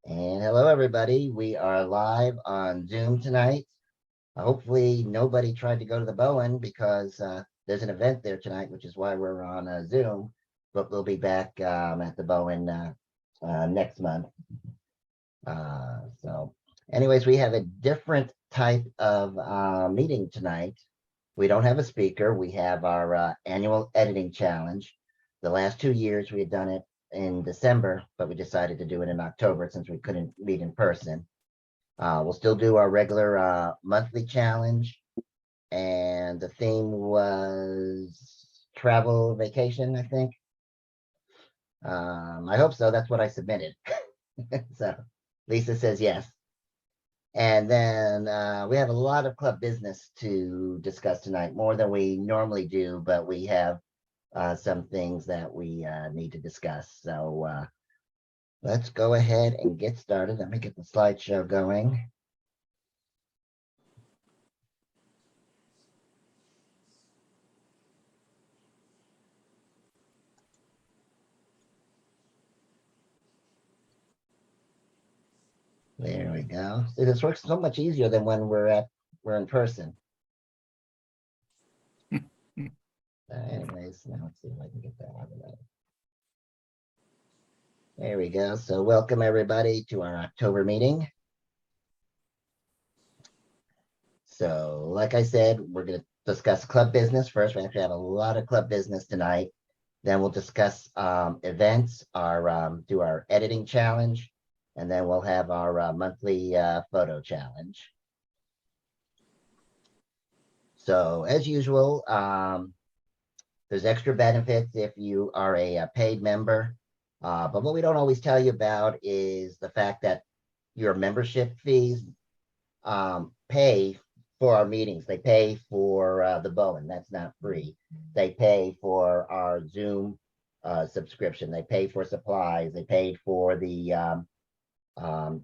And hello, everybody. We are live on Zoom tonight. Hopefully, nobody tried to go to the Bowen because there's an event there tonight, which is why we're on Zoom. But we'll be back at the Bowen next month. Anyways, we have a different type of meeting tonight. We don't have a speaker. We have our annual editing challenge. The last 2 years, we had done it in December, but we decided to do it in October since we couldn't meet in person. We'll still do our regular monthly challenge, and the theme was travel vacation, I think. I hope so. That's what I submitted. So Lisa says yes. And then we have a lot of club business to discuss tonight, more than we normally do, but we have some things that we need to discuss. So let's go ahead and get started. Let me get the slideshow going. There we go. See, this works so much easier than when we're in person. Anyways, now let's see if I can get that out of that. There we go. So welcome everybody to our October meeting. So like I said, we're going to discuss club business first. We actually have a lot of club business tonight. Then we'll discuss events, do our editing challenge, and then we'll have our monthly photo challenge. So as usual, there's extra benefits if you are a paid member. But what we don't always tell you about is the fact that your membership fees pay for our meetings. They pay for the Bowen. That's not free. They pay for our Zoom subscription. They pay for supplies. They pay for the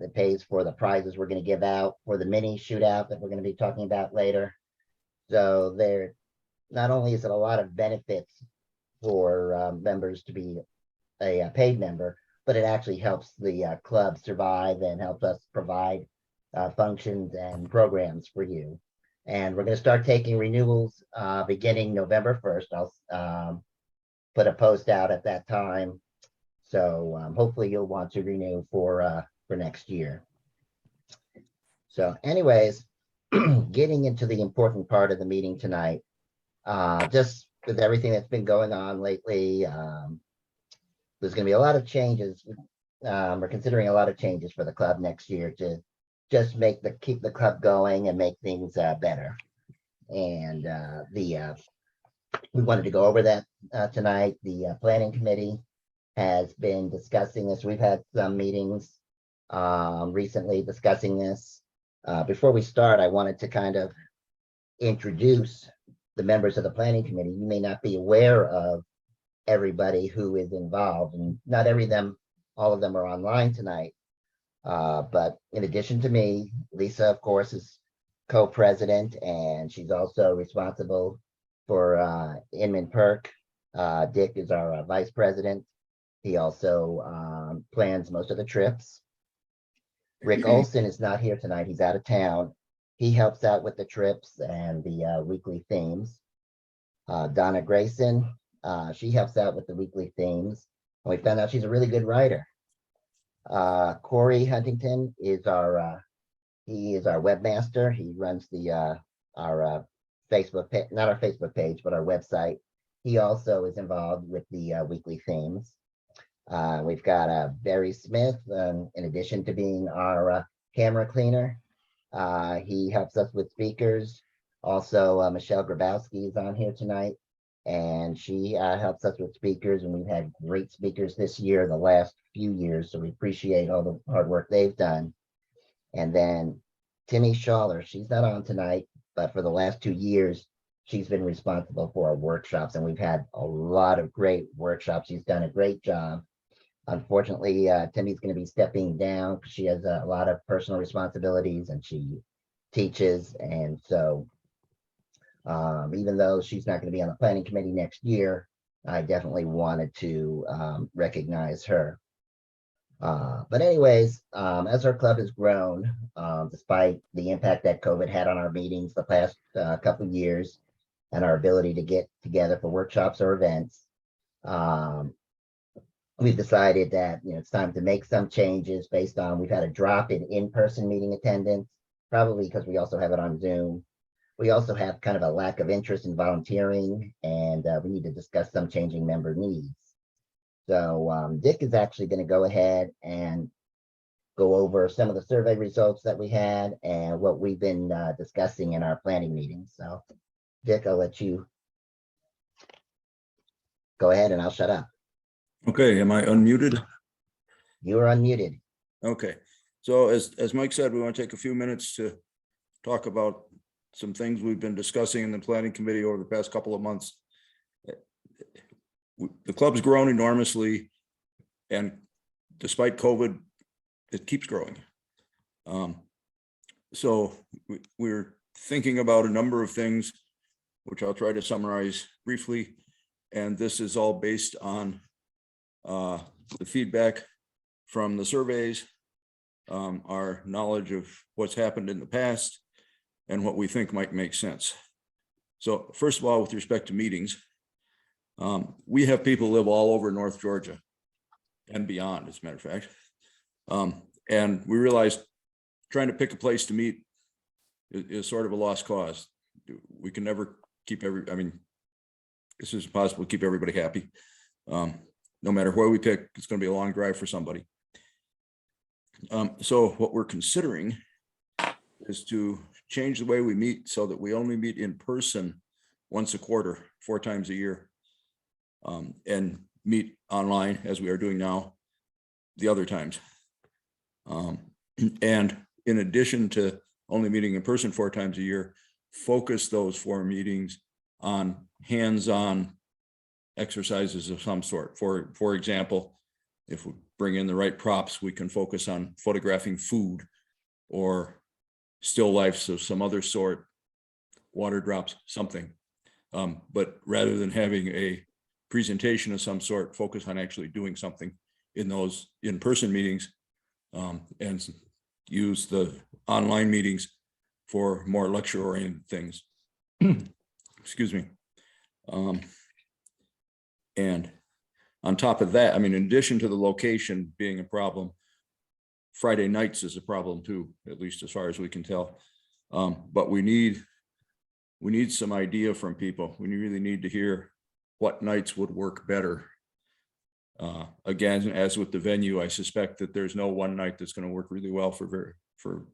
it pays for the prizes we're going to give out for the mini shootout that we're going to be talking about later. So there, not only is it a lot of benefits for members to be a paid member, but it actually helps the club survive and helps us provide functions and programs for you. And we're going to start taking renewals beginning November 1st. I'll put a post out at that time. So hopefully you'll want to renew for next year. So anyways, getting into the important part of the meeting tonight, just with everything that's been going on lately, there's going to be a lot of changes. We're considering a lot of changes for the club next year to just keep the club going and make things better. And we wanted to go over that tonight. The planning committee has been discussing this. We've had some meetings recently discussing this. Before we start, I wanted to kind of introduce the members of the planning committee. You may not be aware of everybody who is involved, and not all of them are online tonight. But in addition to me, Lisa, of course, is co-president, and she's also responsible for Inman Perk. Dick is our vice president. He also plans most of the trips. Rick Olson is not here tonight. He's out of town. He helps out with the trips and the weekly themes. Donna Grayson, she helps out with the weekly themes. And we found out she's a really good writer. Corey Huntington is our webmaster. He runs our Facebook page, not our Facebook page, but our website. He also is involved with the weekly themes. We've got Barry Smith, in addition to being our camera cleaner. He helps us with speakers. Also, Michelle Grabowski is on here tonight, and she helps us with speakers, and we've had great speakers this year, the last few years, so we appreciate all the hard work they've done. And then Timmy Schaller, she's not on tonight, but for the last 2 years, she's been responsible for our workshops, and we've had a lot of great workshops. She's done a great job. Unfortunately, Timmy's going to be stepping down because she has a lot of personal responsibilities and she teaches. And so even though she's not going to be on the planning committee next year, I definitely wanted to recognize her. But anyways, as our club has grown, despite the impact that COVID had on our meetings the past couple of years and our ability to get together for workshops or events, um, we've decided that it's time to make some changes based on we've had a drop in in-person meeting attendance, probably because we also have it on Zoom. We also have kind of a lack of interest in volunteering, and we need to discuss some changing member needs. So Dick is actually going to go ahead and go over some of the survey results that we had and what we've been discussing in our planning meetings. So Dick, I'll let you go ahead and I'll shut up. Okay, am I unmuted? You are unmuted. Okay, so as Mike said, we want to take a few minutes to talk about some things we've been discussing in the planning committee over the past couple of months. The club's grown enormously, and despite COVID, it keeps growing. So we're thinking about a number of things, which I'll try to summarize briefly. And this is all based on the feedback from the surveys, our knowledge of what's happened in the past, and what we think might make sense. So first of all, with respect to meetings, we have people live all over North Georgia and beyond, as a matter of fact. And we realized trying to pick a place to meet is sort of a lost cause. We can never keep this is impossible to keep everybody happy. No matter where we pick, it's going to be a long drive for somebody. So what we're considering is to change the way we meet so that we only meet in person once a quarter, 4 times a year, and meet online as we are doing now the other times. And in addition to only meeting in person 4 times a year, focus those 4 meetings on hands-on exercises of some sort. For example, if we bring in the right props, we can focus on photographing food or still lifes of some other sort, water drops, something. But rather than having a presentation of some sort, focus on actually doing something in those in-person meetings, and use the online meetings for more lecture-oriented things. Excuse me. And on top of that, in addition to the location being a problem, Friday nights is a problem too, at least as far as we can tell. But we need some idea from people. We really need to hear what nights would work better. Again, as with the venue, I suspect that there's no one night that's going to work really well for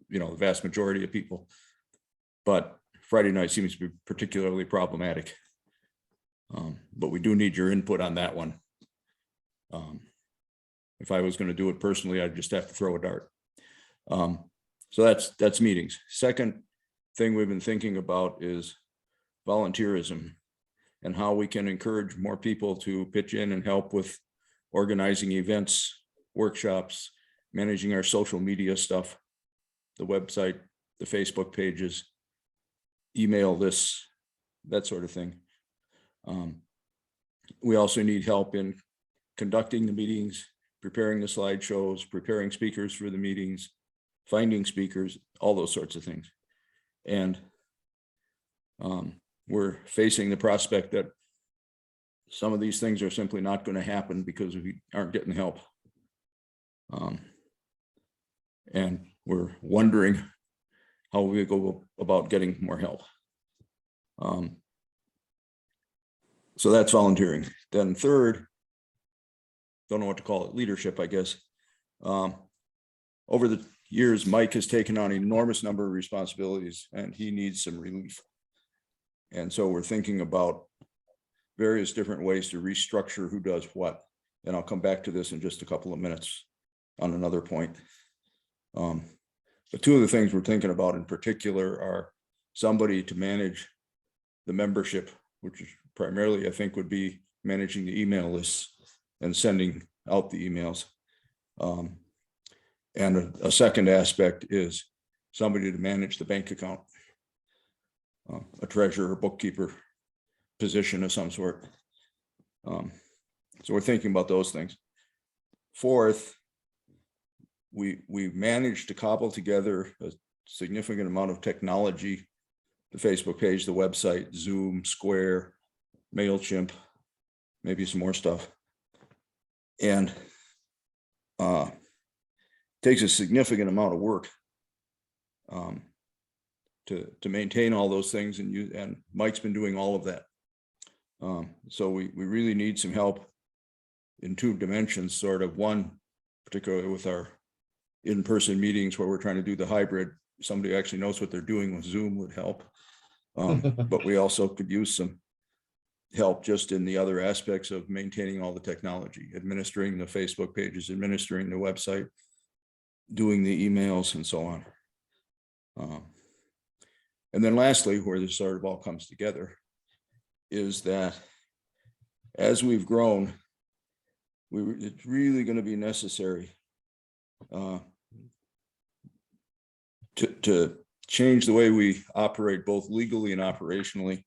the vast majority of people. But Friday night seems to be particularly problematic. But we do need your input on that one. If I was going to do it personally, I'd just have to throw a dart. So that's meetings. Second thing we've been thinking about is volunteerism and how we can encourage more people to pitch in and help with organizing events, workshops, managing our social media stuff, the website, the Facebook pages, email lists, that sort of thing. We also need help in conducting the meetings, preparing the slideshows, preparing speakers for the meetings, finding speakers, all those sorts of things. And we're facing the prospect that some of these things are simply not going to happen because we aren't getting help. And we're wondering how we go about getting more help. So that's volunteering. Then third, don't know what to call it, leadership, I guess. Over the years, Mike has taken on an enormous number of responsibilities and he needs some relief. And so we're thinking about various different ways to restructure who does what. And I'll come back to this in just a couple of minutes on another point. But 2 of the things we're thinking about in particular are somebody to manage the membership, which is primarily, I think, would be managing the email lists and sending out the emails. And a second aspect is somebody to manage the bank account, a treasurer, bookkeeper position of some sort. So we're thinking about those things. Fourth, we managed to cobble together a significant amount of technology, the Facebook page, the website, Zoom, Square, MailChimp, maybe some more stuff. And takes a significant amount of work to maintain all those things, and Mike's been doing all of that. So we really need some help in two dimensions, sort of. One, particularly with our in-person meetings where we're trying to do the hybrid, somebody who actually knows what they're doing with Zoom would help. But we also could use some help just in the other aspects of maintaining all the technology, administering the Facebook pages, administering the website, doing the emails, and so on. And then lastly, where this sort of all comes together, is that as we've grown, it's really going to be necessary to change the way we operate, both legally and operationally,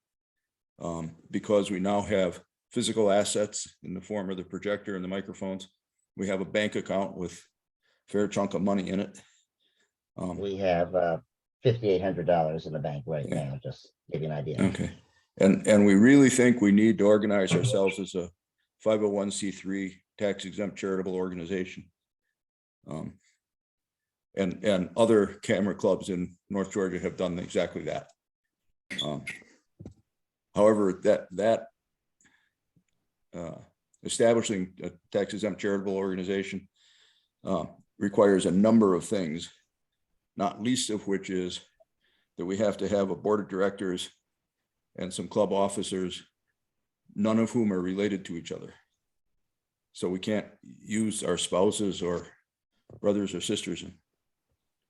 because we now have physical assets in the form of the projector and the microphones. We have a bank account with a fair chunk of money in it. We have $5,800 in the bank right now, just to give you an idea. Okay. And we really think we need to organize ourselves as a 501c3 tax exempt charitable organization. And other camera clubs in North Georgia have done exactly that. However, that establishing a tax exempt charitable organization requires a number of things, not least of which is that we have to have a board of directors and some club officers, none of whom are related to each other. So we can't use our spouses or brothers or sisters and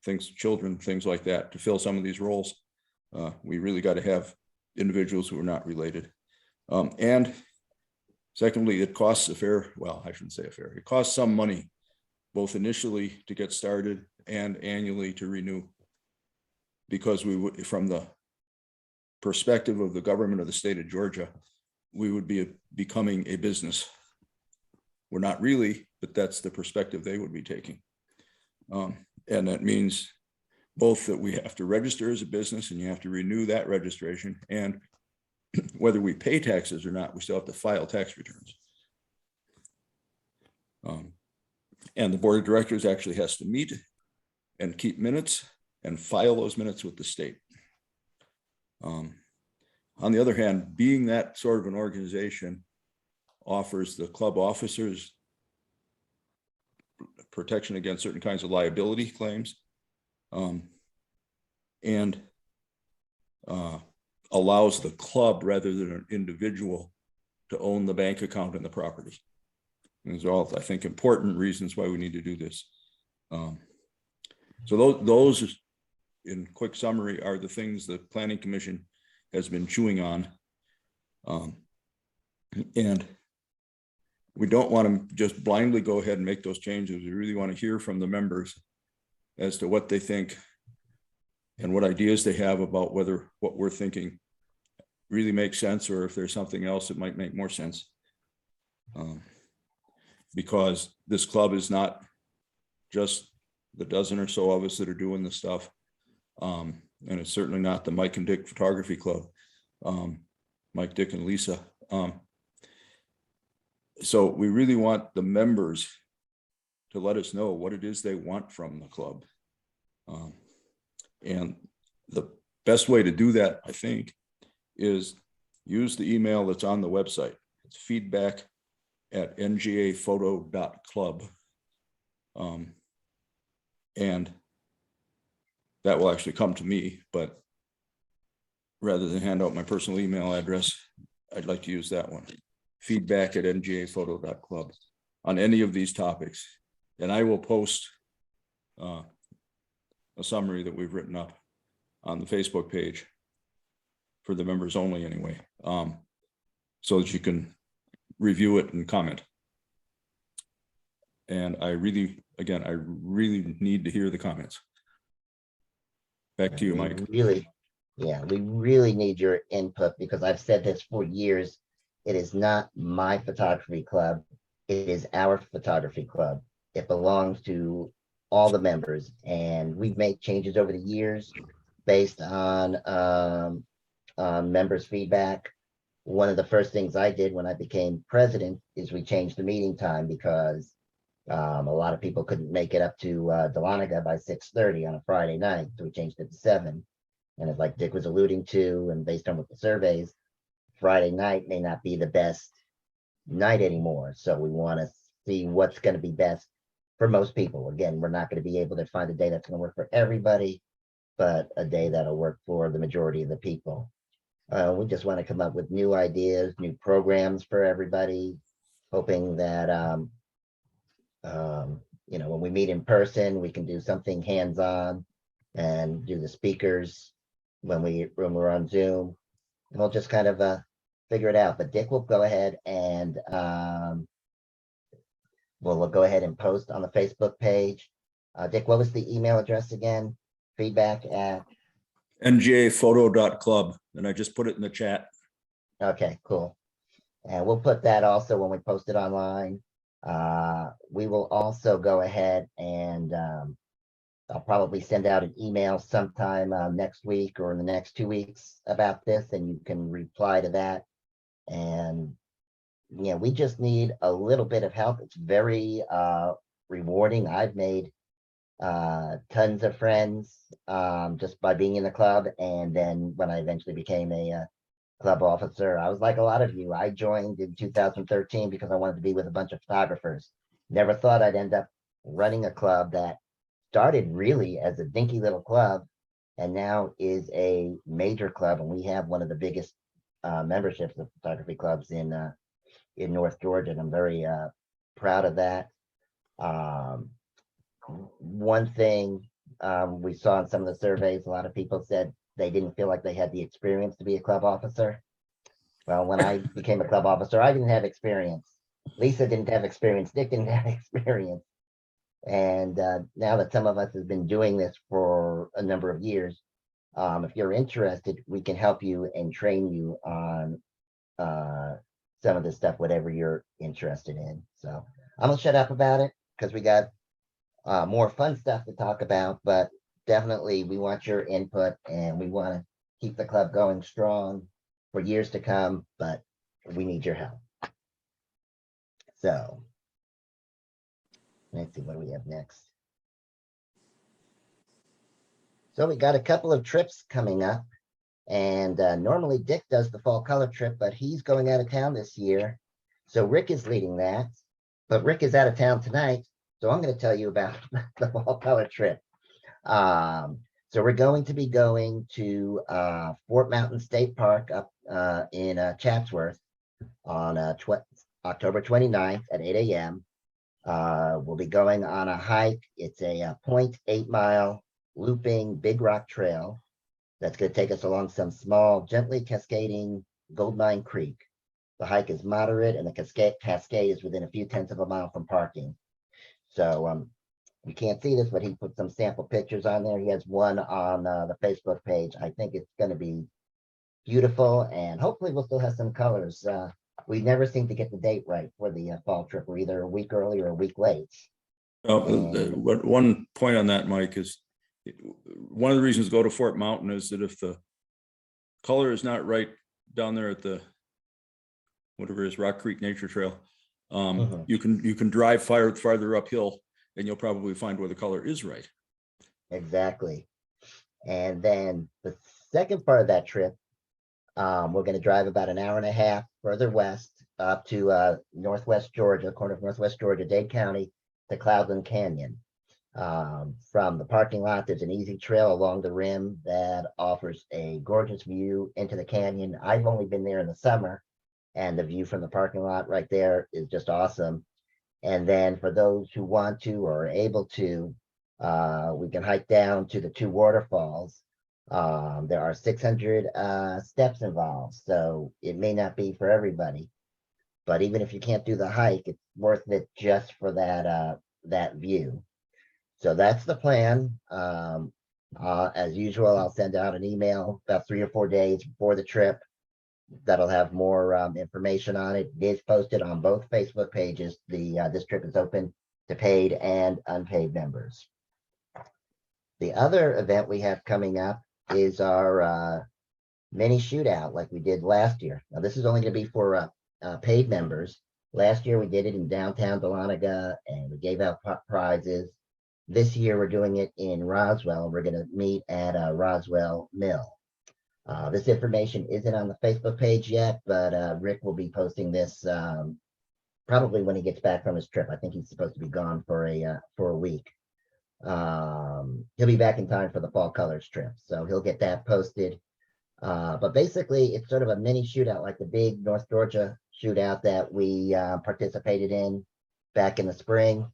things, children, things like that to fill some of these roles. We really got to have individuals who are not related. And secondly, it costs a fair, well, I shouldn't say a fair, it costs some money, both initially to get started and annually to renew. Because we would, from the perspective of the government of the state of Georgia, we would be becoming a business. We're not really, but that's the perspective they would be taking. And that means both that we have to register as a business and you have to renew that registration, and whether we pay taxes or not, we still have to file tax returns. And the board of directors actually has to meet and keep minutes and file those minutes with the state. On the other hand, being that sort of an organization offers the club officers protection against certain kinds of liability claims, and allows the club rather than an individual to own the bank account and the property. And these are all, I think, important reasons why we need to do this. So those, in quick summary, are the things the Planning Commission has been chewing on. And we don't want to just blindly go ahead and make those changes. We really want to hear from the members as to what they think and what ideas they have about whether what we're thinking really makes sense, or if there's something else that might make more sense. Because this club is not just the dozen or so of us that are doing this stuff. And it's certainly not the Mike and Dick Photography Club, Mike, Dick, and Lisa. So we really want the members to let us know what it is they want from the club. And the best way to do that, I think, is use the email that's on the website. It's feedback@ngaphoto.club. And that will actually come to me, but rather than hand out my personal email address, I'd like to use that one, feedback@ngaphoto.club, on any of these topics. And I will post a summary that we've written up on the Facebook page for the members only anyway, so that you can review it and comment. And I really need to hear the comments. Back to you, Mike. We really need your input, because I've said this for years. It is not my photography club. It is our photography club. It belongs to all the members, and we've made changes over the years based on members' feedback. One of the first things I did when I became president is we changed the meeting time because a lot of people couldn't make it up to Dahlonega by 6:30 on a Friday night, so we changed it to 7. And as like Dick was alluding to, and based on what the surveys, Friday night may not be the best night anymore. So we want to see what's going to be best for most people. Again, we're not going to be able to find a day that's going to work for everybody, but a day that'll work for the majority of the people. We just want to come up with new ideas, new programs for everybody, hoping that when we meet in person, we can do something hands-on and do the speakers when we're on Zoom, and we'll just kind of figure it out. But Dick will go ahead and we'll go ahead and post on the Facebook page. Dick, what was the email address again? Feedback at ngaphoto.club, and I just put it in the chat. Okay, cool. And we'll put that also when we post it online. We will also go ahead and I'll probably send out an email sometime next week or in the next 2 weeks about this, and you can reply to that. And we just need a little bit of help. It's very rewarding. I've made tons of friends just by being in the club. And then when I eventually became a club officer, I was like a lot of you. I joined in 2013 because I wanted to be with a bunch of photographers. Never thought I'd end up running a club that started really as a dinky little club and now is a major club. And we have one of the biggest memberships of photography clubs in North Georgia. And I'm very proud of that. One thing we saw in some of the surveys, a lot of people said they didn't feel like they had the experience to be a club officer. Well, when I became a club officer, I didn't have experience. Lisa didn't have experience. Dick didn't have experience. And now that some of us have been doing this for a number of years, if you're interested, we can help you and train you on some of this stuff, whatever you're interested in. So I'm gonna shut up about it because we got more fun stuff to talk about, but definitely we want your input and we want to keep the club going strong for years to come, but we need your help. So let's see what we have next. So we got a couple of trips coming up, and normally Dick does the fall color trip, but he's going out of town this year. So Rick is leading that, but Rick is out of town tonight. So I'm going to tell you about the fall color trip. So we're going to be going to Fort Mountain State Park up in Chatsworth on October 29th at 8 a.m. We'll be going on a hike. It's a 0.8 mile looping Big Rock Trail that's going to take us along some small, gently cascading Goldmine Creek. The hike is moderate and the cascade is within a few tenths of a mile from parking. So you can't see this, but he put some sample pictures on there. He has one on the Facebook page. I think it's going to be beautiful, and hopefully we'll still have some colors. We never seem to get the date right for the fall trip. We're either a week early or a week late. One point on that, Mike, is one of the reasons to go to Fort Mountain is that if the color is not right down there at the whatever it is, Rock Creek Nature Trail, you can drive farther uphill and you'll probably find where the color is right. Exactly. And then the second part of that trip, we're going to drive about an hour and a half further west up to Northwest Georgia, corner of Northwest Georgia, Dade County, to Cloudland Canyon. From the parking lot, there's an easy trail along the rim that offers a gorgeous view into the canyon. I've only been there in the summer, and the view from the parking lot right there is just awesome. And then for those who want to or are able to, we can hike down to the 2 waterfalls. There are 600 steps involved, so it may not be for everybody. But even if you can't do the hike, it's worth it just for that view. So that's the plan. As usual, I'll send out an email about 3 or 4 days before the trip that'll have more information on it. It is posted on both Facebook pages. This trip is open to paid and unpaid members. The other event we have coming up is our mini shootout like we did last year. Now, this is only going to be for paid members. Last year we did it in downtown Dahlonega and we gave out prizes. This year we're doing it in Roswell. We're going to meet at Roswell Mill. This information isn't on the Facebook page yet, but Rick will be posting this probably when he gets back from his trip. I think he's supposed to be gone for a week. He'll be back in time for the Fall Colors trip, so he'll get that posted. But basically, it's sort of a mini shootout, like the big North Georgia shootout that we participated in back in the spring.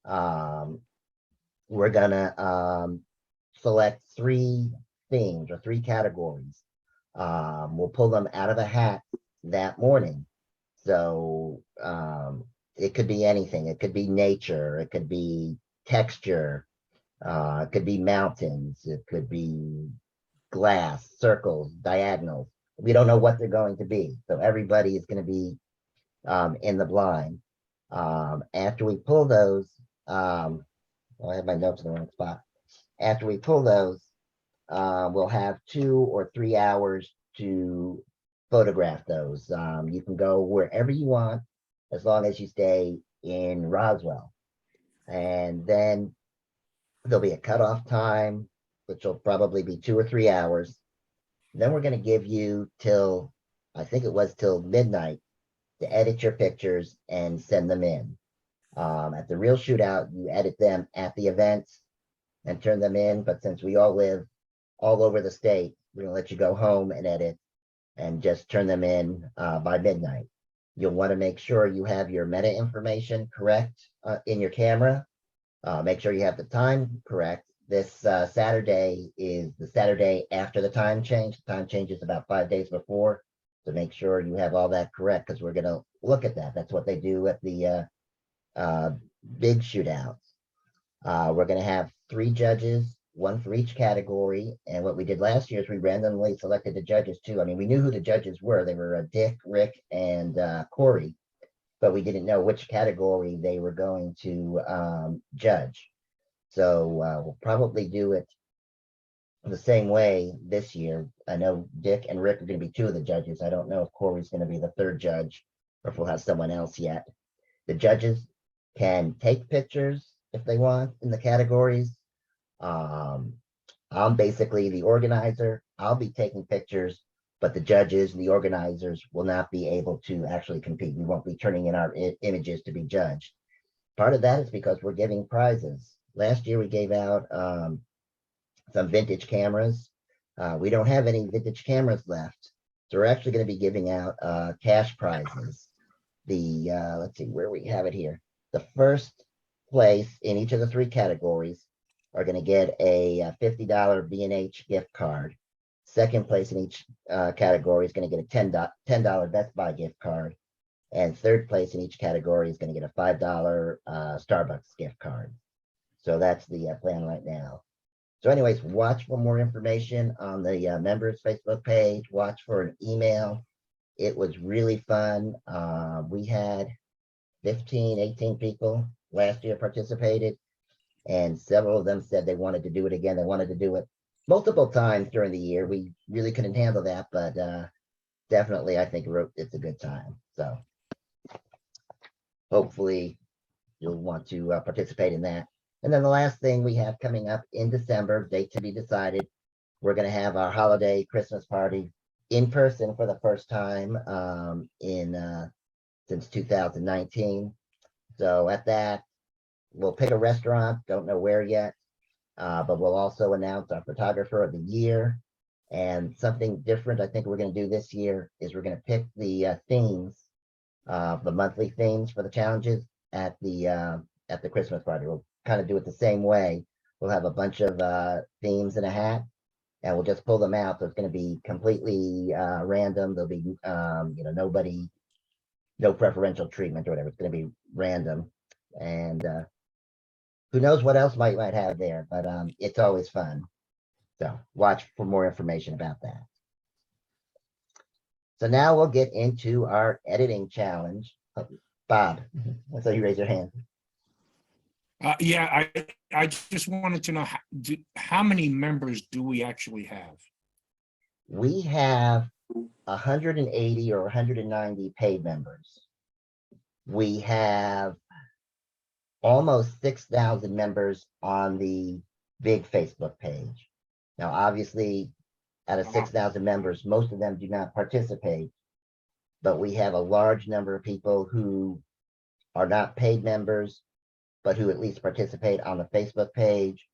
We're gonna select 3 themes or 3 categories. We'll pull them out of a hat that morning. So it could be anything. It could be nature. It could be texture. It could be mountains. It could be glass, circles, diagonals. We don't know what they're going to be. So everybody is going to be in the blind. After we pull those, I have my notes in the wrong spot. After we pull those, we'll have 2 or 3 hours to photograph those. You can go wherever you want as long as you stay in Roswell. And then there'll be a cutoff time, which will probably be 2 or 3 hours. Then we're going to give you till, I think it was till midnight, to edit your pictures and send them in. At the real shootout, you edit them at the events and turn them in. But since we all live all over the state, we're going to let you go home and edit and just turn them in by midnight. You'll want to make sure you have your meta information correct in your camera. Make sure you have the time correct. This Saturday is the Saturday after the time change. The time change is about 5 days before. So make sure you have all that correct because we're going to look at that. That's what they do at the big shootouts. We're going to have 3 judges, 1 for each category. And what we did last year is we randomly selected the judges too. I mean, we knew who the judges were. They were Dick, Rick, and Corey, but we didn't know which category they were going to judge. So we'll probably do it the same way this year. I know Dick and Rick are going to be 2 of the judges. I don't know if Corey's going to be the 3rd judge or if we'll have someone else yet. The judges can take pictures if they want in the categories. I'm basically the organizer. I'll be taking pictures, but the judges and the organizers will not be able to actually compete. We won't be turning in our images to be judged. Part of that is because we're giving prizes. Last year we gave out some vintage cameras. We don't have any vintage cameras left. So we're actually going to be giving out cash prizes. Let's see where we have it here. The first place in each of the 3 categories are going to get a $50 B&H gift card. Second place in each category is going to get a $10 Best Buy gift card. And third place in each category is going to get a $5 Starbucks gift card. So that's the plan right now. So anyways, watch for more information on the members Facebook page. Watch for an email. It was really fun. We had 15, 18 people last year participated, and several of them said they wanted to do it again. They wanted to do it multiple times during the year. We really couldn't handle that, but definitely I think it's a good time. So hopefully you'll want to participate in that. And then the last thing we have coming up in December, date to be decided, we're going to have our holiday Christmas party in person for the first time since 2019. So at that, we'll pick a restaurant, don't know where yet, but we'll also announce our photographer of the year. And something different I think we're going to do this year is we're going to pick the themes, the monthly themes for the challenges at the Christmas party. We'll kind of do it the same way. We'll have a bunch of themes in a hat, and we'll just pull them out. So it's going to be completely random. There'll be nobody, no preferential treatment or whatever. It's going to be random, and who knows what else might have there, but it's always fun. So watch for more information about that. So now we'll get into our editing challenge. Bob, I saw you raise your hand. Yeah, I just wanted to know how many members do we actually have? We have 180 or 190 paid members. We have almost 6,000 members on the big Facebook page. Now, obviously, out of 6,000 members, most of them do not participate, but we have a large number of people who are not paid members, but who at least participate on the Facebook page.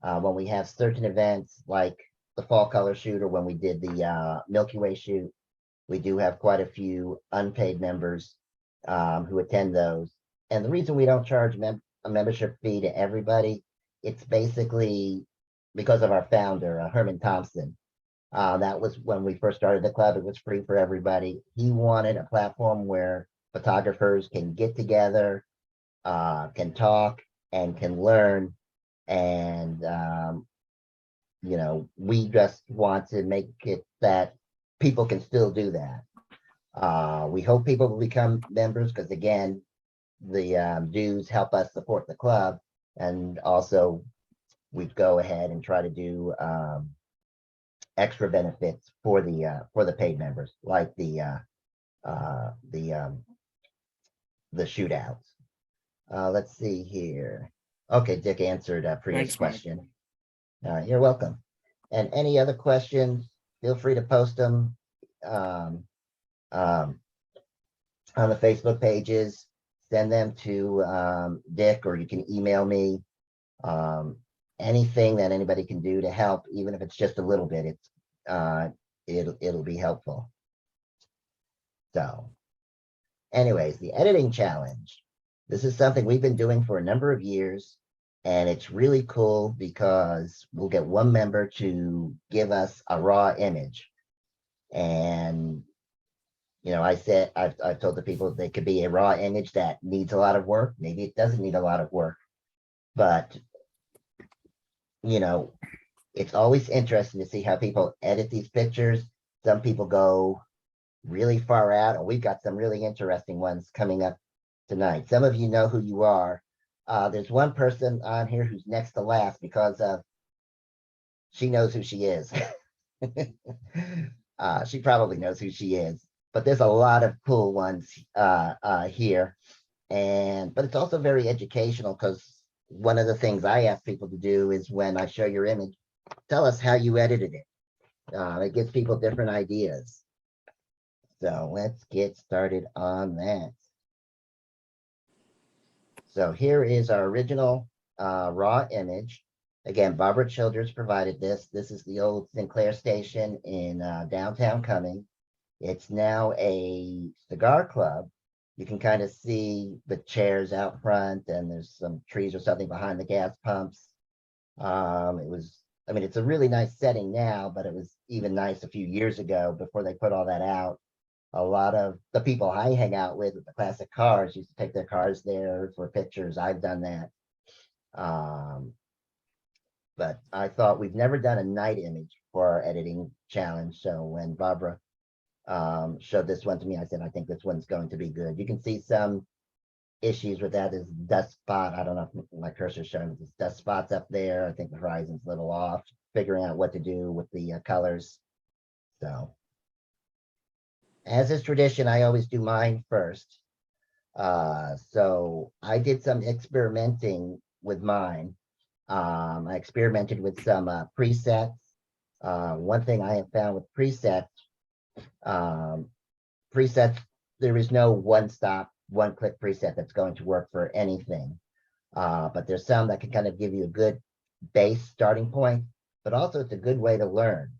When we have certain events like the fall color shoot or when we did the Milky Way shoot, we do have quite a few unpaid members who attend those. And the reason we don't charge a membership fee to everybody, it's basically because of our founder, Herman Thompson. That was when we first started the club. It was free for everybody. He wanted a platform where photographers can get together, can talk, and can learn. And, we just want to make it that people can still do that. We hope people will become members because, again, the dues help us support the club. And also, we go ahead and try to do extra benefits for the paid members, like the shootouts. Let's see here. Okay, Dick answered a previous Thanks, Mike. question. You're welcome. And any other questions, feel free to post them on the Facebook pages. Send them to Dick, or you can email me. Anything that anybody can do to help, even if it's just a little bit, it'll be helpful. So, anyways, the editing challenge. This is something we've been doing for a number of years, and it's really cool because we'll get one member to give us a raw image. And I've told the people they could be a raw image that needs a lot of work. Maybe it doesn't need a lot of work, but it's always interesting to see how people edit these pictures. Some people go really far out, and we've got some really interesting ones coming up tonight. Some of you know who you are. There's one person on here who's next to last because she knows who she is. She probably knows who she is, but there's a lot of cool ones here. But it's also very educational because one of the things I ask people to do is when I show your image, tell us how you edited it. It gives people different ideas. So let's get started on that. So here is our original raw image. Again, Barbara Childers provided this. This is the old Sinclair station in downtown Cumming. It's now a cigar club. You can kind of see the chairs out front, and there's some trees or something behind the gas pumps. It's a really nice setting now, but it was even nice a few years ago before they put all that out. A lot of the people I hang out with the classic cars used to take their cars there for pictures. I've done that. But I thought we've never done a night image for our editing challenge. So when Barbara showed this one to me, I said, I think this one's going to be good. You can see some issues with that. Is dust spot. I don't know if my cursor's showing this dust spots up there. I think the horizon's a little off, figuring out what to do with the colors. So as is tradition, I always do mine first. So I did some experimenting with mine. I experimented with some presets. One thing I have found with presets, there is no one-click preset that's going to work for anything. But there's some that can kind of give you a good base starting point, but also it's a good way to learn.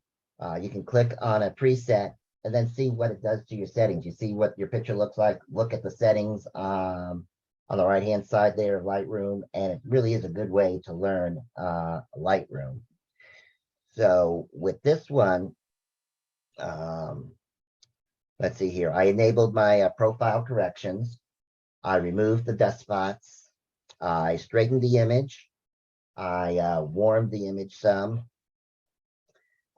You can click on a preset and then see what it does to your settings. You see what your picture looks like, look at the settings on the right-hand side there of Lightroom, and it really is a good way to learn Lightroom. So with this one, let's see here. I enabled my profile corrections. I removed the dust spots. I straightened the image. I warmed the image some.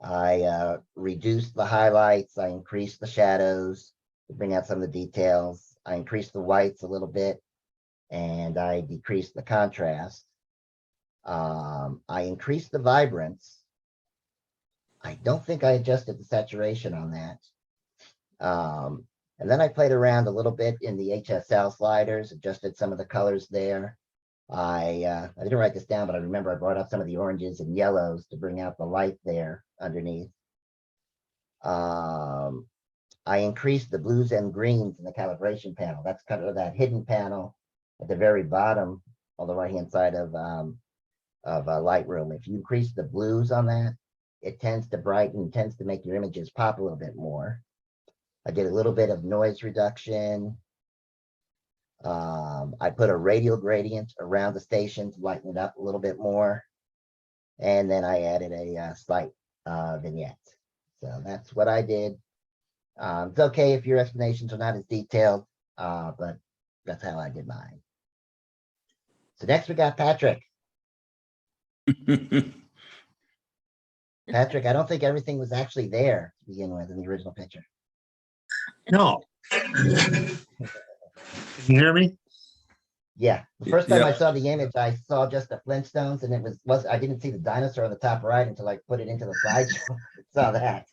I reduced the highlights. I increased the shadows to bring out some of the details. I increased the whites a little bit. and I decreased the contrast. I increased the vibrance. I don't think I adjusted the saturation on that. And then I played around a little bit in the HSL sliders, adjusted some of the colors there. I didn't write this down, but I remember I brought up some of the oranges and yellows to bring out the light there underneath. I increased the blues and greens in the calibration panel. That's kind of that hidden panel at the very bottom on the right-hand side of Lightroom. If you increase the blues on that, it tends to brighten, tends to make your images pop a little bit more. I did a little bit of noise reduction. I put a radial gradient around the station to lighten it up a little bit more. And then I added a slight vignette. So that's what I did. It's okay if your explanations are not as detailed, but that's how I did mine. So next we got Patrick. Patrick, I don't think everything was actually there to begin with in the original picture. No. Can you hear me? Yeah, the first time I Yeah. saw the image, I saw just the Flintstones, and it was I didn't see the dinosaur on the top right until I put it into the slideshow. Saw that.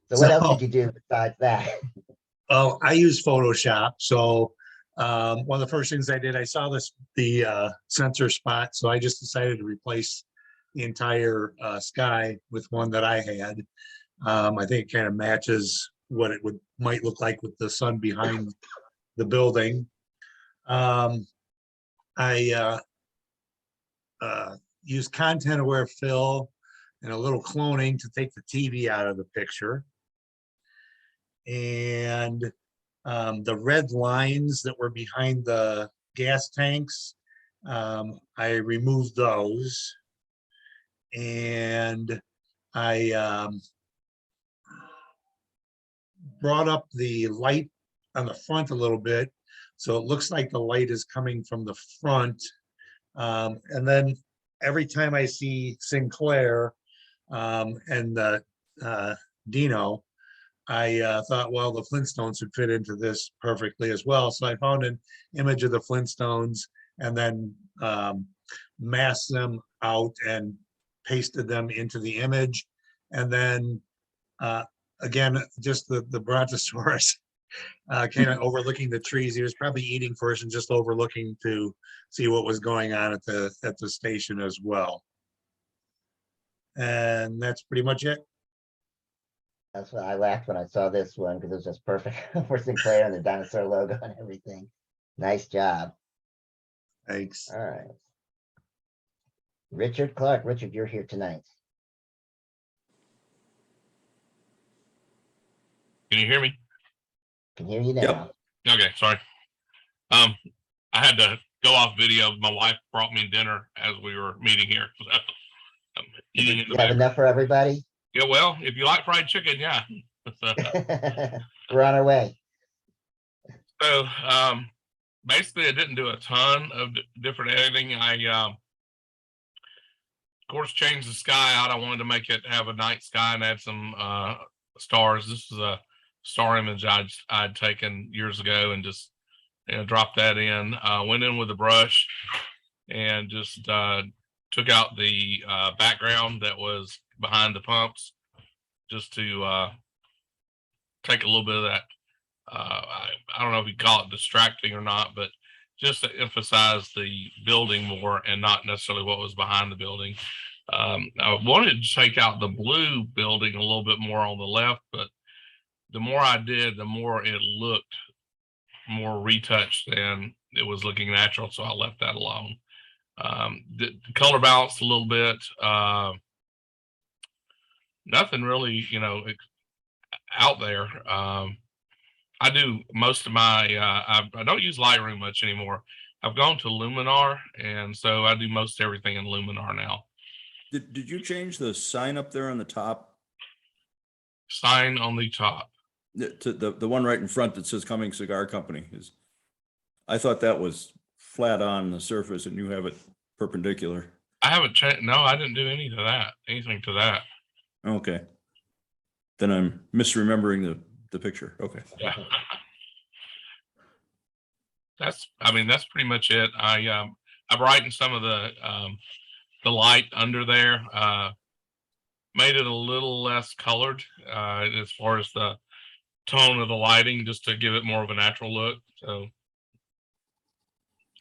So what else did you do besides that? Oh, I use Photoshop. So one of the first things I did, I saw the sensor spot. So I just decided to replace the entire sky with one that I had. I think it kind of matches what it might look like with the sun behind the building. I use content aware fill and a little cloning to take the TV out of the picture. And the red lines that were behind the gas tanks, I removed those. And I brought up the light on the front a little bit. So it looks like the light is coming from the front. And then every time I see Sinclair and Dino, I thought, well, the Flintstones would fit into this perfectly as well. So I found an image of the Flintstones and then masked them out and pasted them into the image. And then again, just the Brontosaurus kind of overlooking the trees. He was probably eating first and just overlooking to see what was going on at the station as well. And that's pretty much it. That's why I laughed when I saw this one because it was just perfect for Sinclair and the dinosaur logo and everything. Nice job. Thanks. All right. Richard Clark. Richard, you're here tonight. Can you hear me? Can hear you now. Yep. Okay, sorry. I had to go off video. My wife brought me dinner as we were meeting here. I'm eating in the You have background. enough for everybody? Yeah, well, if you like fried chicken, yeah. We're on our way. So basically, I didn't do a ton of different editing. I, of course, changed the sky out. I wanted to make it have a night sky and add some stars. This is a star image I'd taken years ago and just dropped that in. Went in with a brush and just took out the background that was behind the pumps just to take a little bit of that. I don't know if you call it distracting or not, but just to emphasize the building more and not necessarily what was behind the building. I wanted to take out the blue building a little bit more on the left, but the more I did, the more it looked more retouched than it was looking natural. So I left that alone. The color balanced a little bit. Nothing really, out there. I do most of my, I don't use Lightroom much anymore. I've gone to Luminar, and so I do most everything in Luminar now. Did you change the sign up there on the top? Sign on the top. To the one right in front that says Cumming Cigar Company is, I thought that was flat on the surface and you have it perpendicular. I haven't changed. No, I didn't do anything to that. Okay. Then I'm misremembering the picture. Okay. Yeah. I mean, that's pretty much it. I brightened some of the light under there, made it a little less colored, as far as the tone of the lighting, just to give it more of a natural look. So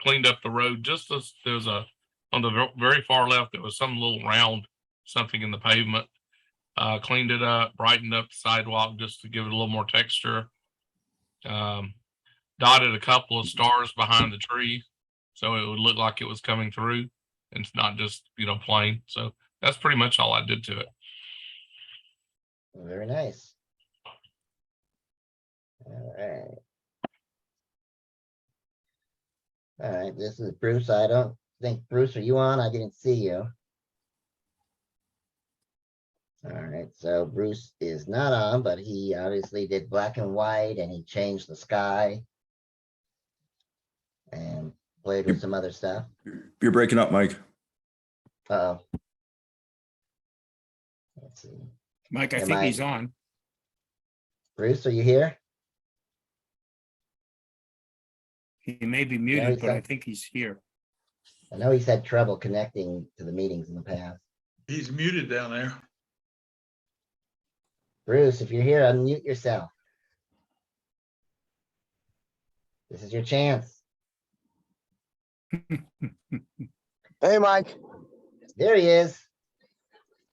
cleaned up the road just as there was on the very far left, there was some little round something in the pavement. Cleaned it up, brightened up the sidewalk just to give it a little more texture. Dotted a couple of stars behind the tree so it would look like it was coming through and it's not just, plain. So that's pretty much all I did to it. Very nice. All right. All right, this is Bruce. I don't think, Bruce, are you on? I didn't see you. All right, so Bruce is not on, but he obviously did black and white and he changed the sky and played with some other stuff. You're breaking up, Mike. Uh-oh. Let's see. Mike, I Am think I- he's on. Bruce, are you here? He may be he's muted, but I on. think he's here. I know he's had trouble connecting to the meetings in the past. He's muted down there. Bruce, if you're here, unmute yourself. This is your chance. Hey, Mike. There he is.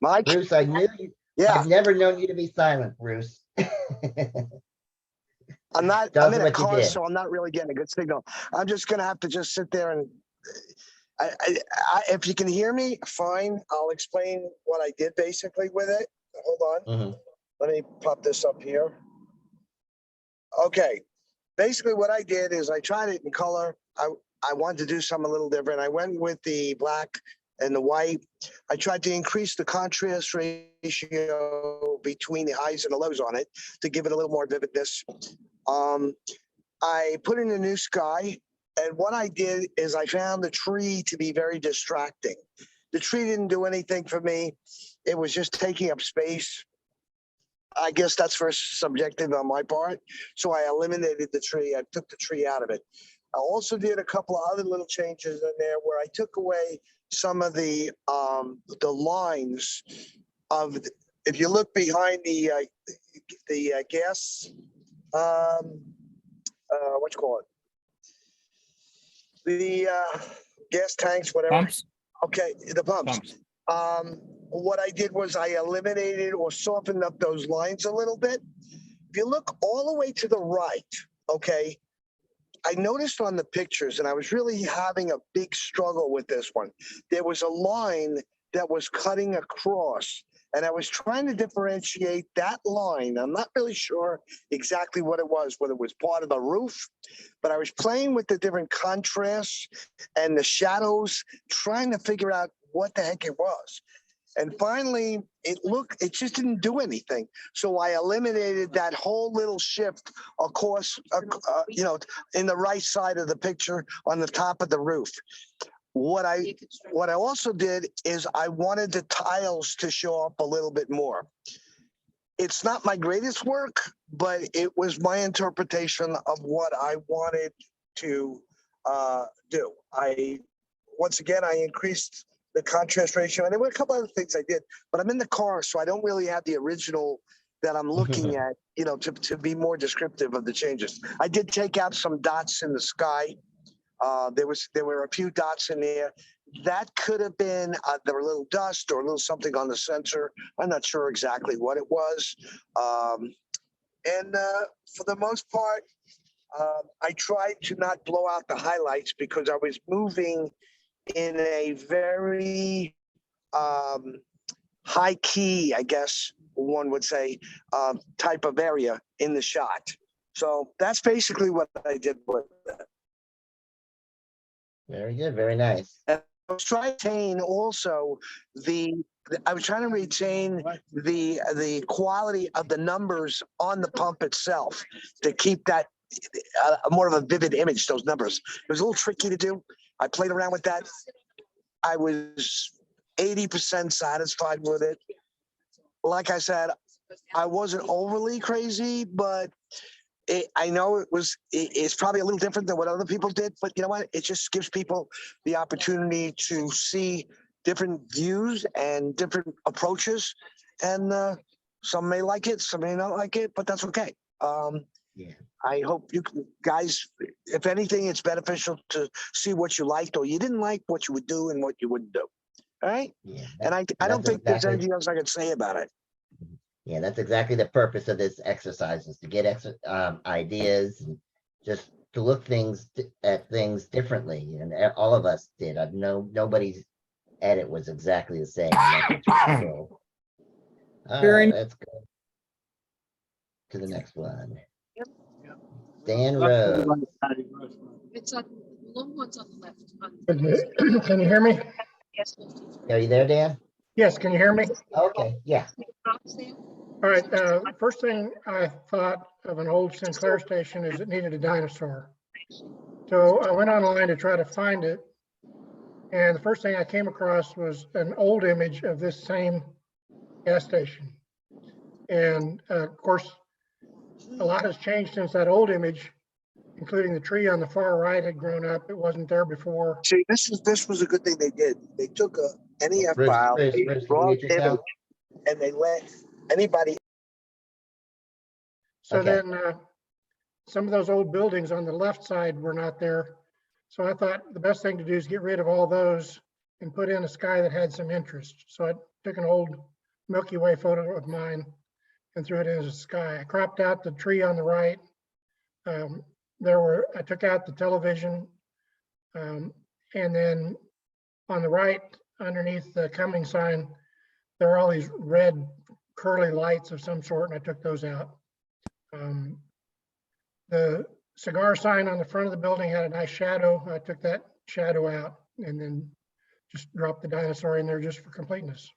Mike? Bruce, I knew you. Yeah, I've never known you to be silent, Bruce. I'm not, Tell I'm us in a what you car, did. so I'm not really getting a good signal. I'm just gonna have to just sit there and if you can hear me, fine. I'll explain what I did basically with it. Hold on. Mhm. Let me pop this up here. Okay. Basically what I did is I tried it in color. I wanted to do something a little different. I went with the black and the white. I tried to increase the contrast ratio between the highs and the lows on it to give it a little more vividness. I put in a new sky, and what I did is I found the tree to be very distracting. The tree didn't do anything for me. It was just taking up space. I guess that's very subjective on my part. So I eliminated the tree. I took the tree out of it. I also did a couple of other little changes in there where I took away some of the lines of, if you look behind the gas, what you call it? The gas tanks, whatever. Pumps? Okay, the pumps. Pumps. What I did was I eliminated or softened up those lines a little bit. If you look all the way to the right, okay, I noticed on the pictures, and I was really having a big struggle with this one. There was a line that was cutting across, and I was trying to differentiate that line. I'm not really sure exactly what it was, whether it was part of the roof, but I was playing with the different contrasts and the shadows, trying to figure out what the heck it was. And finally, it just didn't do anything. So I eliminated that whole little shift, of course, in the right side of the picture on the top of the roof. What I also did is I wanted the tiles to show up a little bit more. It's not my greatest work, but it was my interpretation of what I wanted to do. Once again, I increased the contrast ratio, and there were a couple other things I did, but I'm in the car, so I don't really have the original that I'm looking at, to be more descriptive of the changes. I did take out some dots in the sky. There were a few dots in there. That could have been there were a little dust or a little something on the sensor. I'm not sure exactly what it was. For the most part, I tried to not blow out the highlights because I was moving in a very high key, I guess one would say, type of area in the shot. So that's basically what I did with it. Very good, very nice. I was trying to retain also I was trying to retain the quality of the numbers on the pump itself to keep that more of a vivid image, those numbers. It was a little tricky to do. I played around with that. I was 80% satisfied with it. Like I said, I wasn't overly crazy, but I know it's probably a little different than what other people did, but you know what? It just gives people the opportunity to see different views and different approaches. And some may like it, some may not like it, but that's okay. Yeah. I hope you guys, if anything, it's beneficial to see what you liked or you didn't like, what you would do and what you wouldn't do. All right. Yeah. And I that's don't think there's exactly- anything else I can say about it. Yeah, that's exactly the purpose of this exercise, is to get ideas and just to look at things differently. And all of us did. Nobody's edit was exactly the same. and that's what's really cool. All Very right, let's go to the next one. Yep. Dan Rose. It's on, long one's on the left. Can you hear me? Yes. Are you there, Dan? Yes, can you hear me? Okay, yeah. All right, first thing I thought of an old Sinclair station is it needed a dinosaur. So I went online to try to find it. And the first thing I came across was an old image of this same gas station. And of course, a lot has changed since that old image, including the tree on the far right had grown up. It wasn't there before. See, this was a good thing they did. They took a NEF Bruce, file, Bruce, a Bruce, can you raw mute yourself? image, and they let anybody. So Okay. then some of those old buildings on the left side were not there. So I thought the best thing to do is get rid of all those and put in a sky that had some interest. So I took an old Milky Way photo of mine and threw it in as a sky. I cropped out the tree on the right. I took out the television. And then on the right, underneath the coming sign, there are all these red curly lights of some sort, and I took those out. The cigar sign on the front of the building had a nice shadow. I took that shadow out and then just dropped the dinosaur in there just for completeness.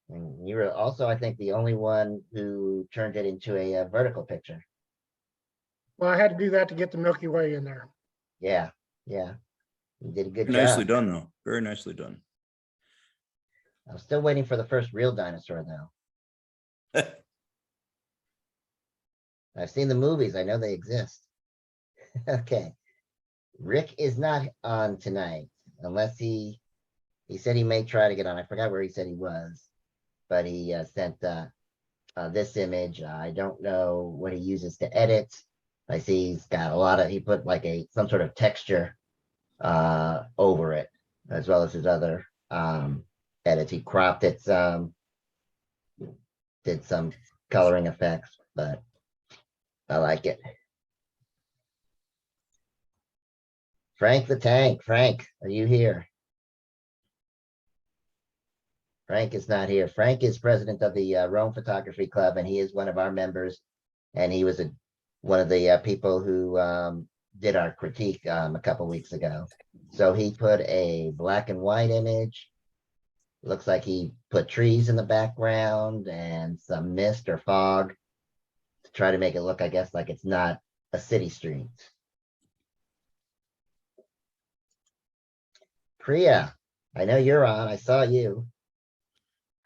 And you were also, I think, the only one who turned it into a vertical picture. Well, I had to do that to get the Milky Way in there. Yeah, yeah. You did a good Nicely job. done, though. Very nicely done. I'm still waiting for the first real dinosaur, though. I've seen the movies. I know they exist. Okay. Rick is not on tonight unless he said he may try to get on. I forgot where he said he was, but he sent this image. I don't know what he uses to edit. I see he's got a lot of, he put like some sort of texture over it, as well as his other edits. He cropped it some, did some coloring effects, but I like it. Frank the Tank. Frank, are you here? Frank is not here. Frank is president of the Rome Photography Club, and he is one of our members. And he was one of the people who did our critique a couple weeks ago. So he put a black and white image. Looks like he put trees in the background and some mist or fog to try to make it look, I guess, like it's not a city street. Priya, I know you're on. I saw you.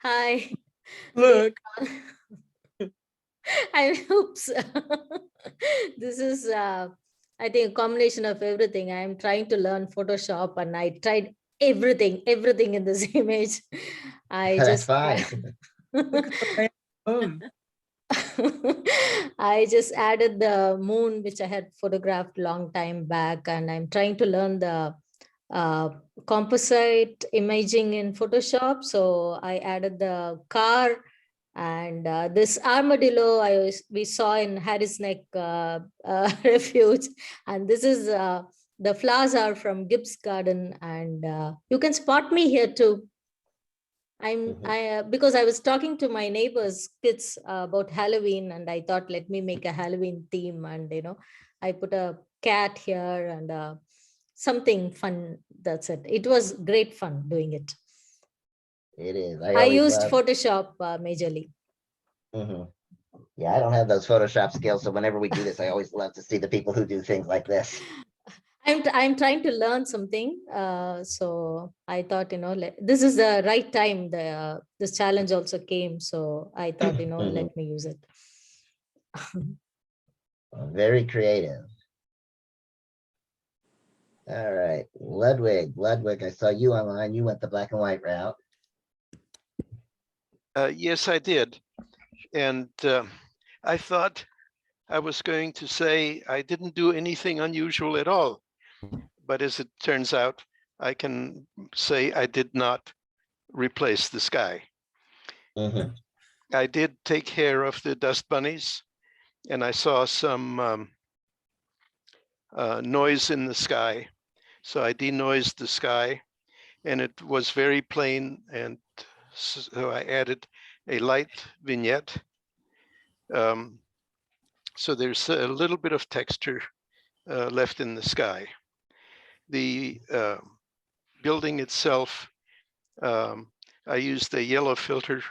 Hi. Look. I hope so. This is, I think, a combination of everything. I'm trying to learn Photoshop and I tried everything in this image. I That's just, fine. I just added the moon, which I had photographed long time back, and I'm trying to learn the composite imaging in Photoshop. So I added the car and this armadillo we saw in Harris Neck Refuge, and this is the flowers are from Gibbs Garden, and you can spot me here too. Because I was talking to my neighbors' kids about Halloween, and I thought, let me make a Halloween theme, and I put a cat here and something fun. That's it. It was great fun doing it. It is. I used Photoshop majorly. Yeah, I don't have those Photoshop skills, so whenever we do this, I always love to see the people who do things like this. I'm trying to learn something, so I thought this is the right time. This challenge also came, so I thought let me use it. Very creative. All right, Ludwig, I saw you online. You went the black and white route. Yes, I did. And I thought I was going to say I didn't do anything unusual at all. But as it turns out, I can say I did not replace the sky. Mhm. I did take care of the dust bunnies, and I saw some noise in the sky. So I denoised the sky, and it was very plain. And so I added a light vignette. So there's a little bit of texture left in the sky. The building itself, I used a yellow filter,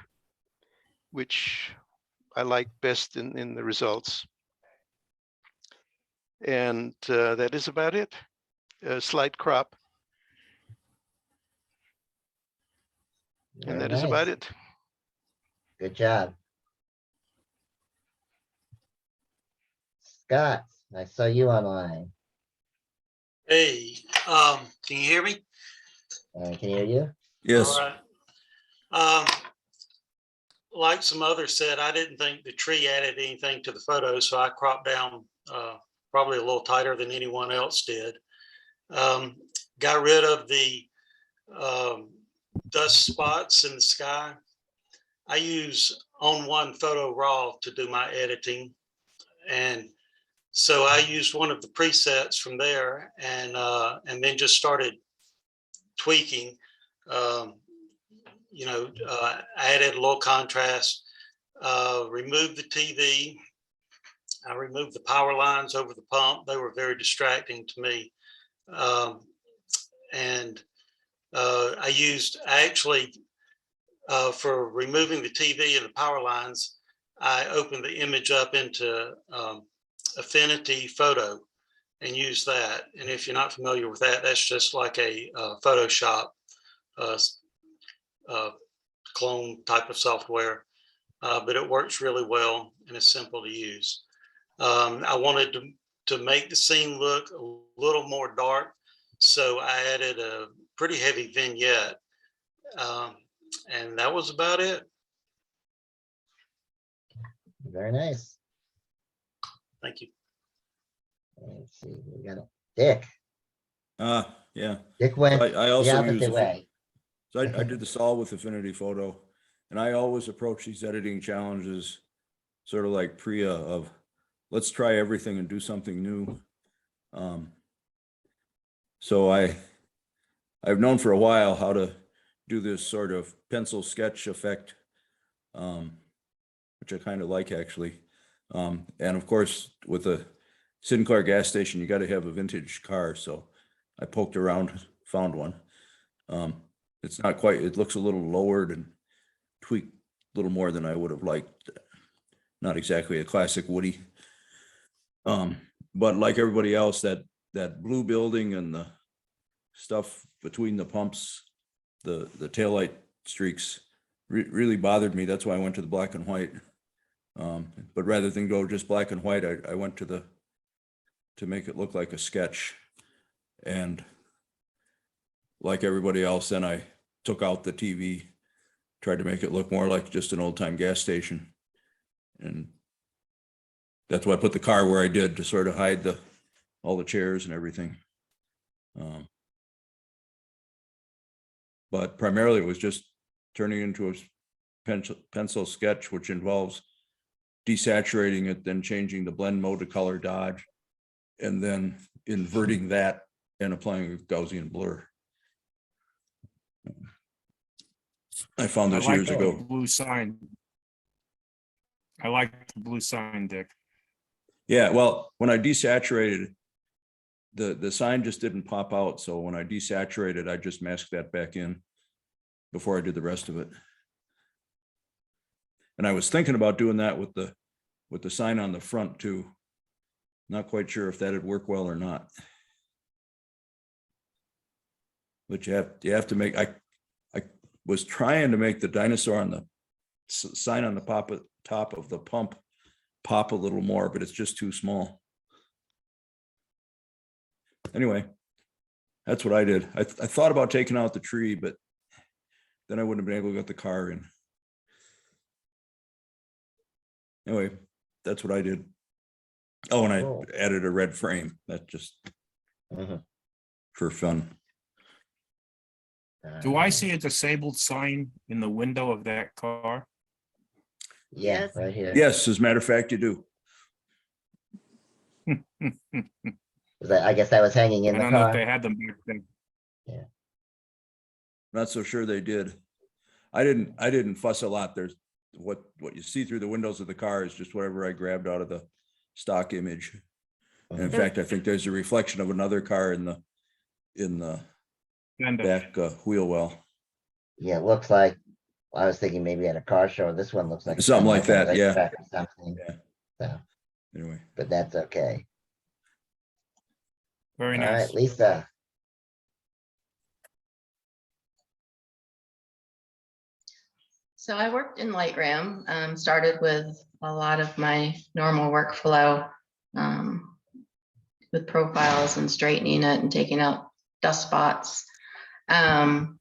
which I like best in the results. And that is about it. A slight crop. And Very that is about nice. it. Good job. Scott, I saw you online. Hey, can you hear me? Can you hear you? Yes. All right. Like some others said, I didn't think the tree added anything to the photo, so I cropped down probably a little tighter than anyone else did. Got rid of the dust spots in the sky. I use On One Photo Raw to do my editing, and so I used one of the presets from there, and then just started tweaking. Added a little contrast, removed the TV. I removed the power lines over the pump. They were very distracting to me. For removing the TV and the power lines, I opened the image up into Affinity Photo and used that. And if you're not familiar with that, that's just like a Photoshop clone type of software, but it works really well and it's simple to use. I wanted to make the scene look a little more dark, so I added a pretty heavy vignette, and that was about it. Very nice. Thank you. Let's see, we got Dick. Yeah. Dick went I the also use opposite way. So I did this all with Affinity Photo, and I always approach these editing challenges sort of like Priya of let's try everything and do something new. So I've known for a while how to do this sort of pencil sketch effect, which I kind of like actually. And of course, with a Sinclair gas station, you got to have a vintage car. So I poked around, found one. It's not quite, it looks a little lowered and tweaked a little more than I would have liked. Not exactly a classic Woody. But like everybody else, that blue building and the stuff between the pumps, the taillight streaks really bothered me. That's why I went to the black and white. But rather than go just black and white, I went to make it look like a sketch. And like everybody else, then I took out the TV, tried to make it look more like just an old time gas station. And that's why I put the car where I did, to sort of hide all the chairs and everything. But primarily it was just turning into a pencil sketch, which involves desaturating it, then changing the blend mode to color dodge, and then inverting that and applying a Gaussian blur. I found this years the ago. blue sign. I like the blue sign, Dick. Yeah, well, when I desaturated, the sign just didn't pop out. So when I desaturated, I just masked that back in before I did the rest of it. And I was thinking about doing that with the sign on the front too. Not quite sure if that'd work well or not. But you have to make, I was trying to make the dinosaur on the sign on the top of the pump pop a little more, but it's just too small. Anyway, that's what I did. I thought about taking out the tree, but then I wouldn't have been able to get the car in. Anyway, that's what I did. Oh, and I Cool. added a red frame. That just Mhm. for fun. Do I see a disabled sign in the window of that car? Yeah, Yes. right here. Yes, as a matter of fact, you do. I guess that was hanging in I the don't know if they car. had them back then. Not so sure they did. I didn't fuss a lot. There's what you see through the windows of the car is just whatever I grabbed out of the stock image. And in Mhm. fact, I think there's a reflection of another car in the And, back wheel well. Yeah, it looks like, I was thinking maybe at a car show. This one looks like it's Something on like a that, yeah. racetrack or something. Yeah. So, Anyway, but that's okay. Very All right, nice. Lisa. So I worked in Lightroom, started with a lot of my normal workflow with profiles and straightening it and taking out dust spots. And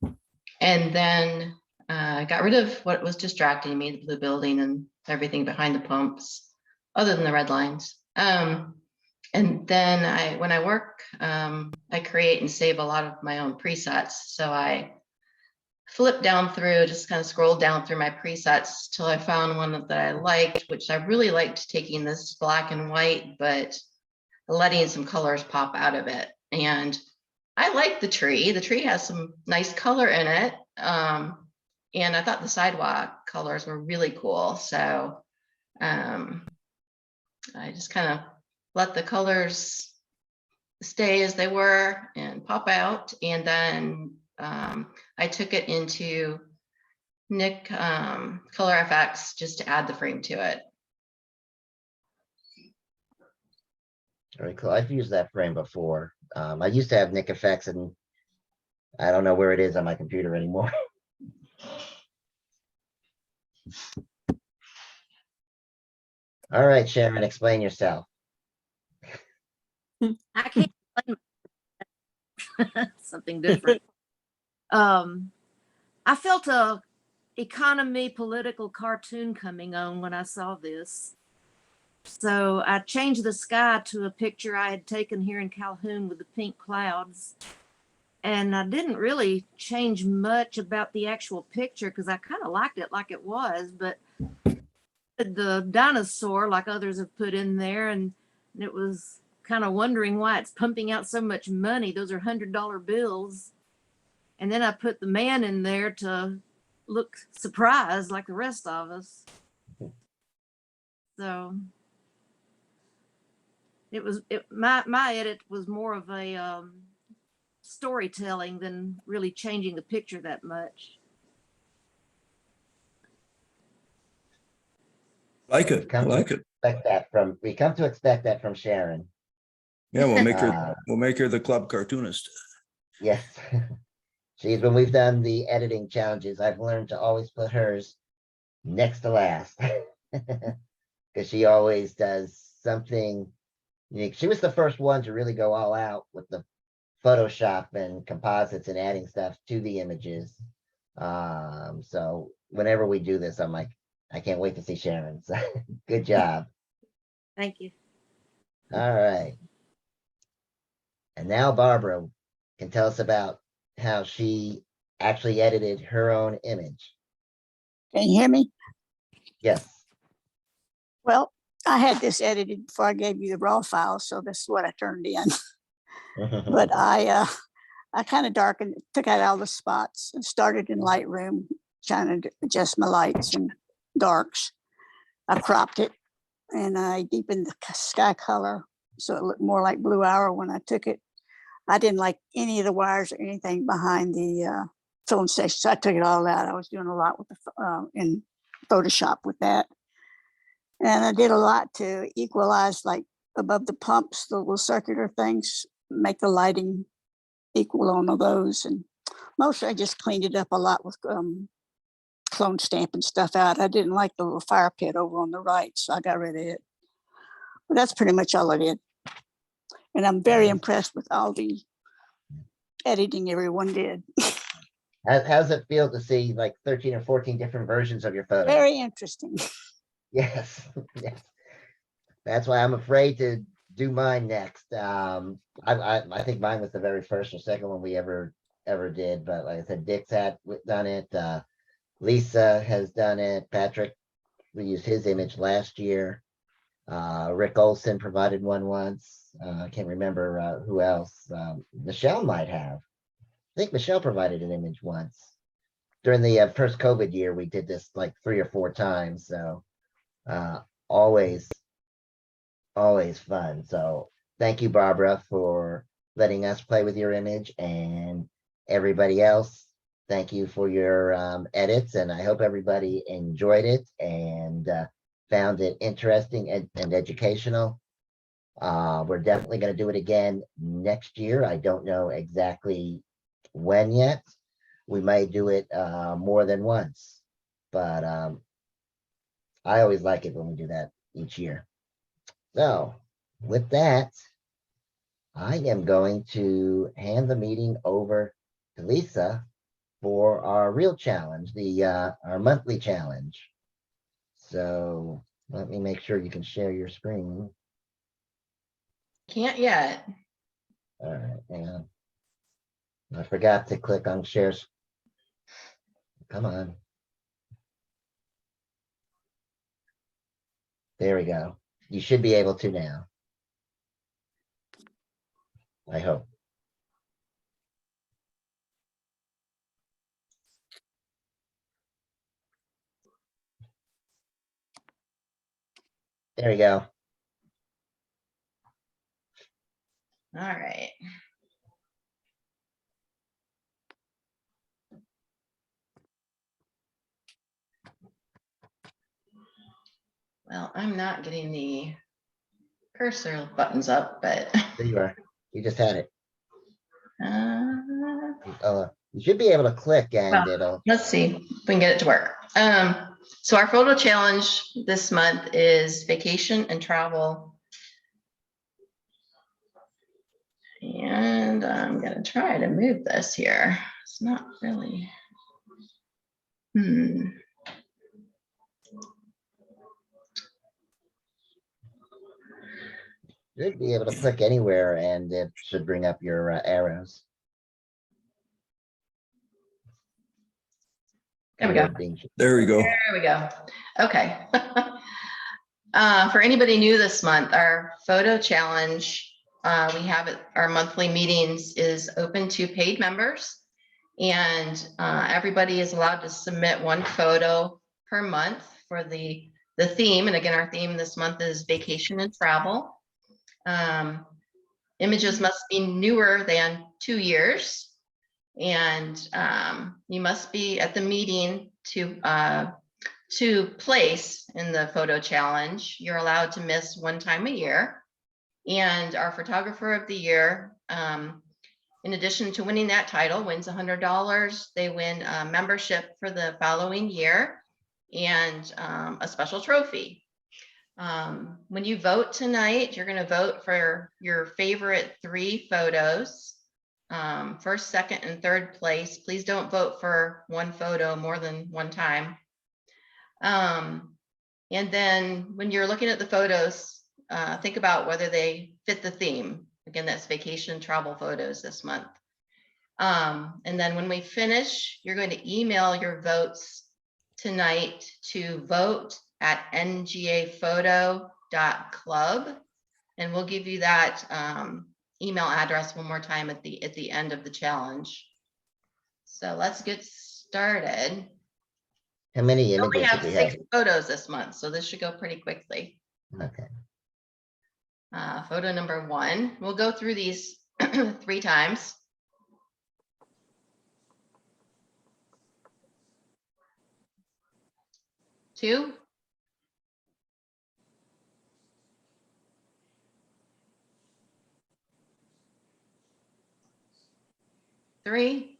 then I got rid of what was distracting me, the building and everything behind the pumps, other than the red lines. And then when I work, I create and save a lot of my own presets. So I flip down through, just kind of scroll down through my presets till I found one that I liked, which I really liked taking this black and white, but letting some colors pop out of it. And I like the tree. The tree has some nice color in it. And I thought the sidewalk colors were really cool. So I just kind of let the colors stay as they were and pop out. And then I took it into Nick Color FX just to add the frame to it. Very cool. I've used that frame before. I used to have Nick effects and I don't know where it is on my computer anymore. All right, Sharon, explain yourself. I can't explain something different. I felt a economy political cartoon coming on when I saw this. So I changed the sky to a picture I had taken here in Calhoun with the pink clouds. And I didn't really change much about the actual picture because I kind of liked it like it was, but the dinosaur like others have put in there, and it was kind of wondering why it's pumping out so much money. Those are $100 bills. And then I put the man in there to look surprised like the rest of us. So my edit was more of a storytelling than really changing the picture that much. like it. I like it. We come to expect that from Sharon. Yeah, we'll make her the club cartoonist. Yes. Geez, when we've done the editing challenges, I've learned to always put hers next to last. Because she always does something unique. She was the first one to really go all out with the Photoshop and composites and adding stuff to the images. So whenever we do this, I'm like, I can't wait to see Sharon. So good job. Thank you. All right. And now Barbara can tell us about how she actually edited her own image. Can you hear me? Yes. Well, I had this edited before I gave you the raw file, so this is what I turned in. But I kind of darkened, took out all the spots and started in Lightroom, trying to adjust my lights and darks. I cropped it and I deepened the sky color so it looked more like Blue Hour when I took it. I didn't like any of the wires or anything behind the film station, so I took it all out. I was doing a lot with the in Photoshop with that. And I did a lot to equalize, like above the pumps, the little circular things, make the lighting equal on all those. And mostly I just cleaned it up a lot with clone stamping stuff out. I didn't like the little fire pit over on the right, so I got rid of it. But that's pretty much all I did. And I'm very impressed with all the editing everyone did. How's it feel to see like 13 or 14 different versions of your photo? Very interesting. Yes, yes. That's why I'm afraid to do mine next. I think mine was the very first or second one we ever did, but like I said, Dick's had done it. Lisa has done it. Patrick, we used his image last year. Rick Olson provided one once. I can't remember who else. Michelle might have. I think Michelle provided an image once. During the first COVID year, we did this like 3 or 4 times. So always fun. So thank you, Barbara, for letting us play with your image, and everybody else. Thank you for your edits, and I hope everybody enjoyed it and found it interesting and educational. We're definitely going to do it again next year. I don't know exactly when yet. We might do it more than once, but I always like it when we do that each year. So with that, I am going to hand the meeting over to Lisa for our real challenge, our monthly challenge. So let me make sure you can share your screen. Can't yet. All right, hang on. I forgot to click on share. Come on. There we go. You should be able to now. I hope. There we go. All right. Well, I'm not getting the cursor buttons up, but There you are. You just had it. uh, You should be able to click and well, it'll. let's see if we can get it to work. So our photo challenge this month is vacation and travel. And I'm gonna try to move this here. It's not really. Should be able to click anywhere and it should bring up your arrows. There we go. There we go. There we go. Okay. For anybody new this month, our photo challenge, we have it, our monthly meetings is open to paid members, and everybody is allowed to submit 1 photo per month for the theme. And again, our theme this month is vacation and travel. Images must be newer than 2 years, and you must be at the meeting to place in the photo challenge. You're allowed to miss 1 time a year. And our photographer of the year, in addition to winning that title, wins $100. They win a membership for the following year and a special trophy. When you vote tonight, you're going to vote for your favorite 3 photos. First, second, and third place. Please don't vote for 1 photo more than 1 time. And then when you're looking at the photos, think about whether they fit the theme. Again, that's vacation travel photos this month. And then when we finish, you're going to email your votes tonight to vote@ngaphoto.club. And we'll give you that email address one more time at the end of the challenge. So let's get started. How many We only images have do we 6 have? photos this month, so this should go pretty quickly. Okay. Photo number 1. We'll go through these 3 times. Two. 3.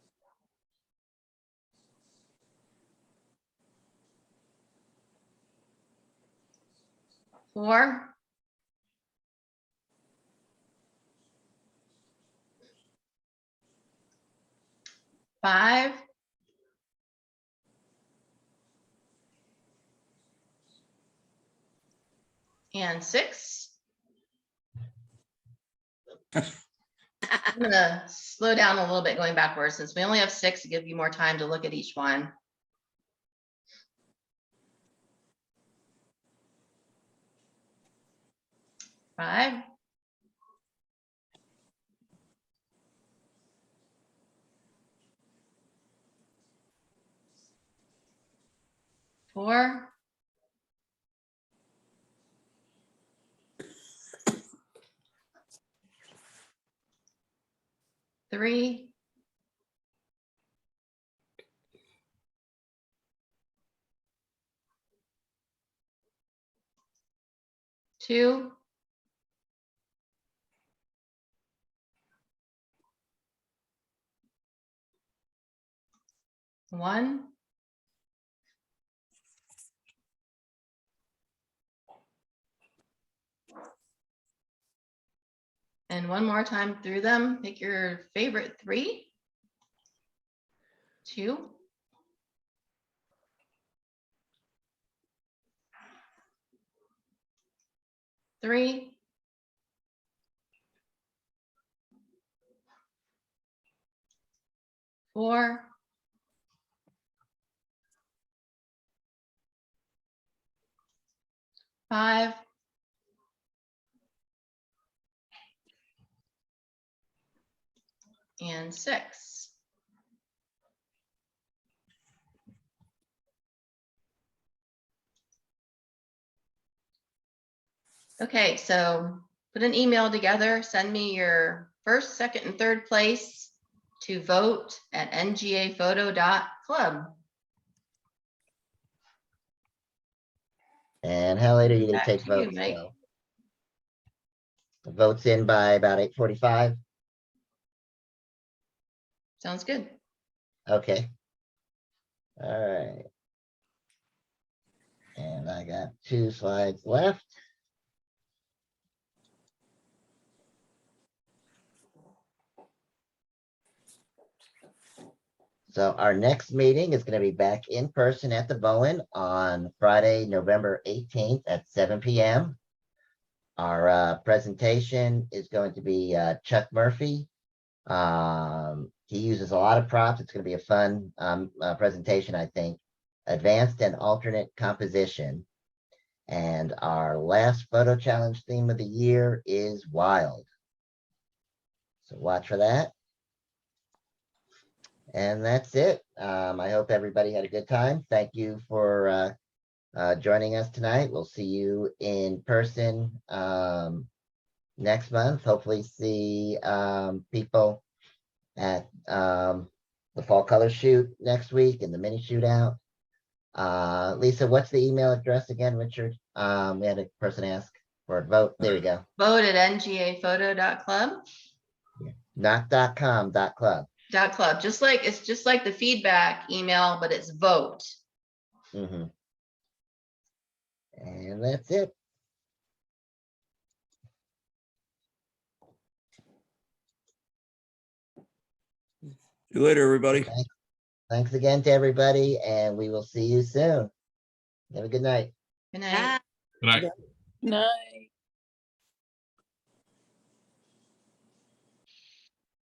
4. 5. And 6. I'm gonna slow down a little bit going backwards since we only have 6 to give you more time to look at each one. 5. 4. 3. 2. 1. And one more time through them, pick your favorite 3, 2, 3, 4, 5, and 6. Okay, so put an email together, send me your first, second, and third place to vote at ngaphoto.club. And how late are you gonna Back take to you, votes, Mike. Bill? The votes in by about 8:45? Sounds good. Okay. All right. And I got 2 slides left. So our next meeting is going to be back in person at the Bowen on Friday, November 18th at 7 p.m. Our presentation is going to be Chuck Murphy. He uses a lot of props. It's going to be a fun presentation, I think. Advanced and alternate composition. And our last photo challenge theme of the year is wild. So watch for that. And that's it. I hope everybody had a good time. Thank you for joining us tonight. We'll see you in person next month. Hopefully see people at the fall color shoot next week and the mini shootout. Lisa, what's the email address again, Richard? We had a person ask for a vote. There we go. Vote at ngaphoto.club. Not .com, .club. .club. It's just like the feedback email, but it's vote. And that's it. See you later, everybody. Thanks again to everybody, and we will see you soon. Have a good night. Good night. Good night. Night.